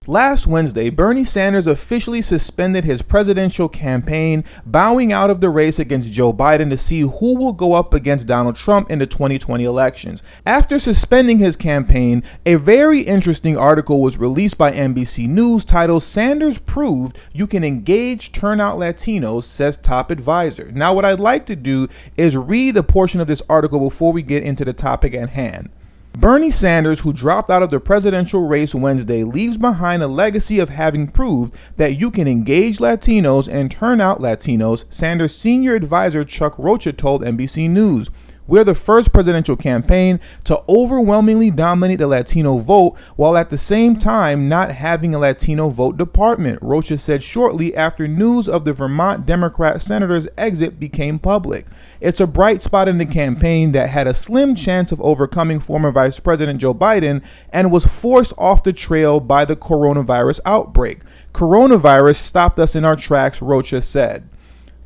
Last Wednesday, Bernie Sanders officially suspended his presidential campaign, bowing out of the race against Joe Biden to see who will go up against Donald Trump in the 2020 elections. After suspending his campaign, a very interesting article was released by NBC News titled "Sanders Proved You Can Engage Turnout Latinos, Says Top Advisor." Now, what I'd like to do is read a portion of this article before we get into the topic at hand. Bernie Sanders, who dropped out of the presidential race Wednesday, leaves behind a legacy of having proved that you can engage Latinos and turn out Latinos, Sanders' senior advisor Chuck Rocha told NBC News. "We're the first presidential campaign to overwhelmingly dominate the Latino vote while at the same time not having a Latino vote department," Rocha said shortly after news of the Vermont Democrat senator's exit became public. "It's a bright spot in the campaign that had a slim chance of overcoming former Vice President Joe Biden and was forced off the trail by the coronavirus outbreak. Coronavirus stopped us in our tracks," Rocha said.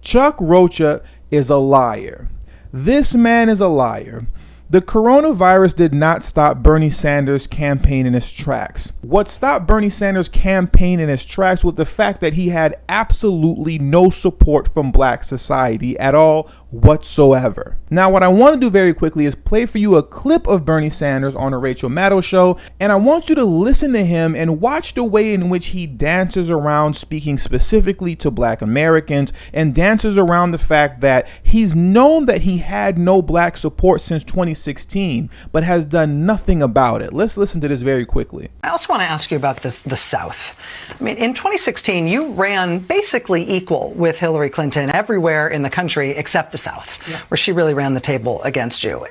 Chuck Rocha is a liar. This man is a liar. The coronavirus did not stop Bernie Sanders' campaign in his tracks. What stopped Bernie Sanders' campaign in his tracks was the fact that he had absolutely no support from black society at all whatsoever. Now, what I want to do very quickly is play for you a clip of Bernie Sanders on the Rachel Maddow show, and I want you to listen to him and watch the way in which he dances around speaking specifically to black Americans and dances around the fact that he's known that he had no black support since 2016, but has done nothing about it. Let's listen to this very quickly. I also want to ask you about the South. I mean, in 2016, you ran basically equal with Hillary Clinton everywhere in the country except the South, where she really ran the table against you.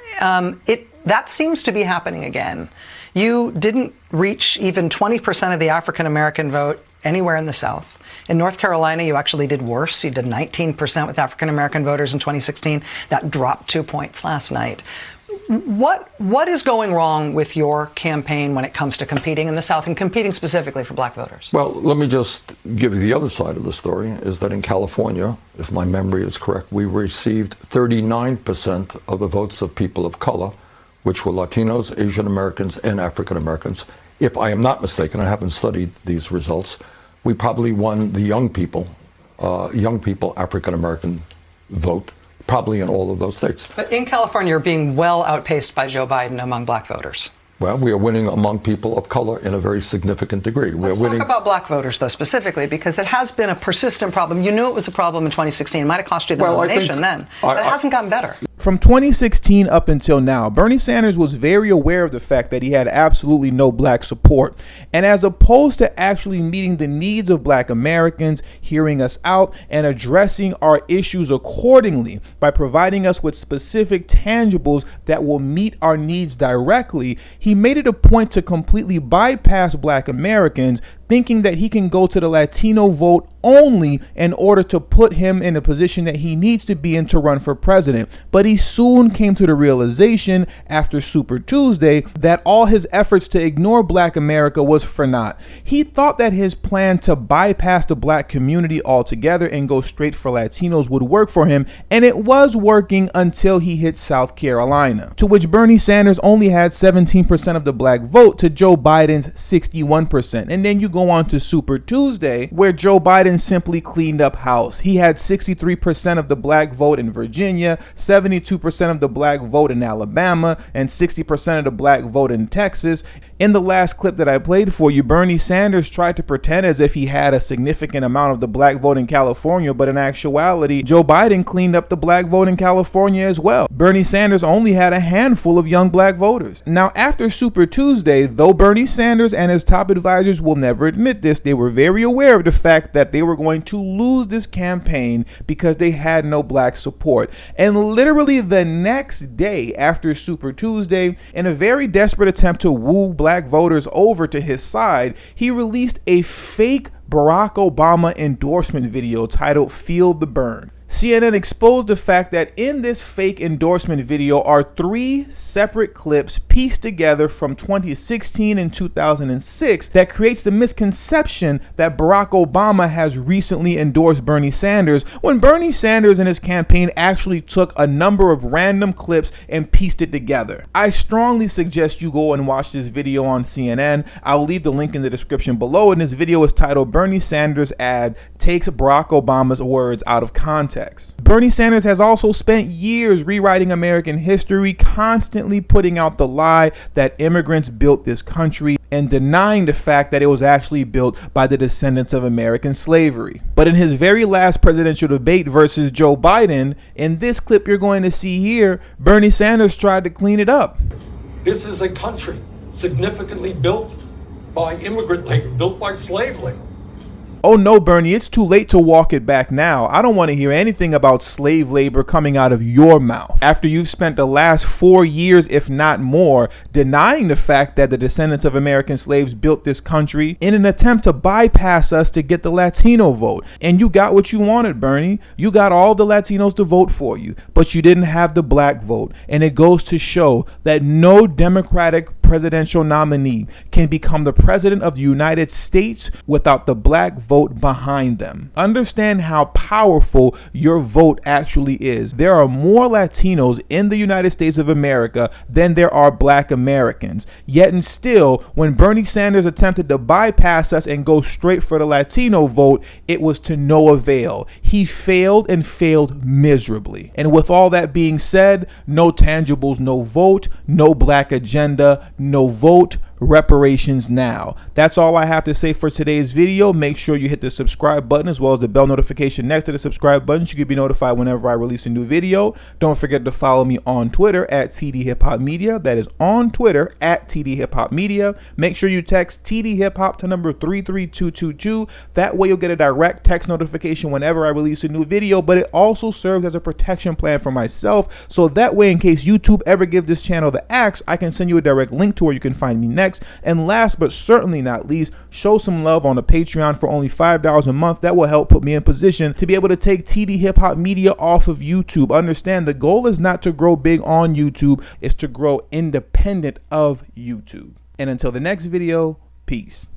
That seems to be happening again. You didn't reach even 20% of the African American vote anywhere in the South. In North Carolina, you actually did worse. You did 19% with African American voters in 2016. That dropped 2 points last night. What is going wrong with your campaign when it comes to competing in the South and competing specifically for black voters? Well, let me just give you the other side of the story, is that in California, if my memory is correct, we received 39% of the votes of people of color, which were Latinos, Asian Americans, and African Americans. If I am not mistaken, I haven't studied these results, we probably won the young people African American vote, probably in all of those states. But in California, you're being well outpaced by Joe Biden among black voters. Well, we are winning among people of color in a very significant degree. Let's talk about black voters, though, specifically, because it has been a persistent problem. You knew it was a problem in 2016. It might have cost you the nomination then, but it hasn't gotten better. From 2016 up until now, Bernie Sanders was very aware of the fact that he had absolutely no black support. And as opposed to actually meeting the needs of black Americans, hearing us out, and addressing our issues accordingly by providing us with specific tangibles that will meet our needs directly, he made it a point to completely bypass black Americans, thinking that he can go to the Latino vote only in order to put him in a position that he needs to be in to run for president. But he soon came to the realization after Super Tuesday that all his efforts to ignore black America was for naught. He thought that his plan to bypass the black community altogether and go straight for Latinos would work for him, and it was working until he hit South Carolina, to which Bernie Sanders only had 17% of the black vote to Joe Biden's 61%. And then you go on to Super Tuesday, where Joe Biden simply cleaned up house. He had 63% of the black vote in Virginia, 72% of the black vote in Alabama, and 60% of the black vote in Texas. In the last clip that I played for you, Bernie Sanders tried to pretend as if he had a significant amount of the black vote in California, but in actuality, Joe Biden cleaned up the black vote in California as well. Bernie Sanders only had a handful of young black voters. Now, after Super Tuesday, though Bernie Sanders and his top advisors will never admit this, they were very aware of the fact that they were going to lose this campaign because they had no black support. And literally the next day after Super Tuesday, in a very desperate attempt to woo black voters over to his side, he released a fake Barack Obama endorsement video titled "Feel the Burn." CNN exposed the fact that in this fake endorsement video are 3 separate clips pieced together from 2016 and 2006 that creates the misconception that Barack Obama has recently endorsed Bernie Sanders, when Bernie Sanders and his campaign actually took a number of random clips and pieced it together. I strongly suggest you go and watch this video on CNN. I'll leave the link in the description below, and this video is titled "Bernie Sanders ad takes Barack Obama's words out of context." Bernie Sanders has also spent years rewriting American history, constantly putting out the lie that immigrants built this country and denying the fact that it was actually built by the descendants of American slavery. But in his very last presidential debate versus Joe Biden, in this clip you're going to see here, Bernie Sanders tried to clean it up. This is a country significantly built by immigrant labor, built by slave labor. Oh no, Bernie, it's too late to walk it back now. I don't want to hear anything about slave labor coming out of your mouth after you've spent the last 4 years, if not more, denying the fact that the descendants of American slaves built this country in an attempt to bypass us to get the Latino vote. And you got what you wanted, Bernie. You got all the Latinos to vote for you, but you didn't have the black vote. And it goes to show that no Democratic presidential nominee can become the president of the United States without the black vote behind them. Understand how powerful your vote actually is. There are more Latinos in the United States of America than there are black Americans. Yet and still, when Bernie Sanders attempted to bypass us and go straight for the Latino vote, it was to no avail. He failed and failed miserably. And with all that being said, no tangibles, no vote, no black agenda, no vote, reparations now. That's all I have to say for today's video. Make sure you hit the subscribe button as well as the bell notification next to the subscribe button so you can be notified whenever I release a new video. Don't forget to follow me on Twitter at tdhiphopmedia. That is on Twitter at tdhiphopmedia. Make sure you text tdhiphop to number 33222. That way you'll get a direct text notification whenever I release a new video, but it also serves as a protection plan for myself, so that way in case YouTube ever gives this channel the axe, I can send you a direct link to where you can find me next. And last but certainly not least, show some love on the Patreon for only $5 a month. That will help put me in position to be able to take TD Hip Hop Media off of YouTube. Understand, the goal is not to grow big on YouTube, it's to grow independent of YouTube. And until the next video, peace.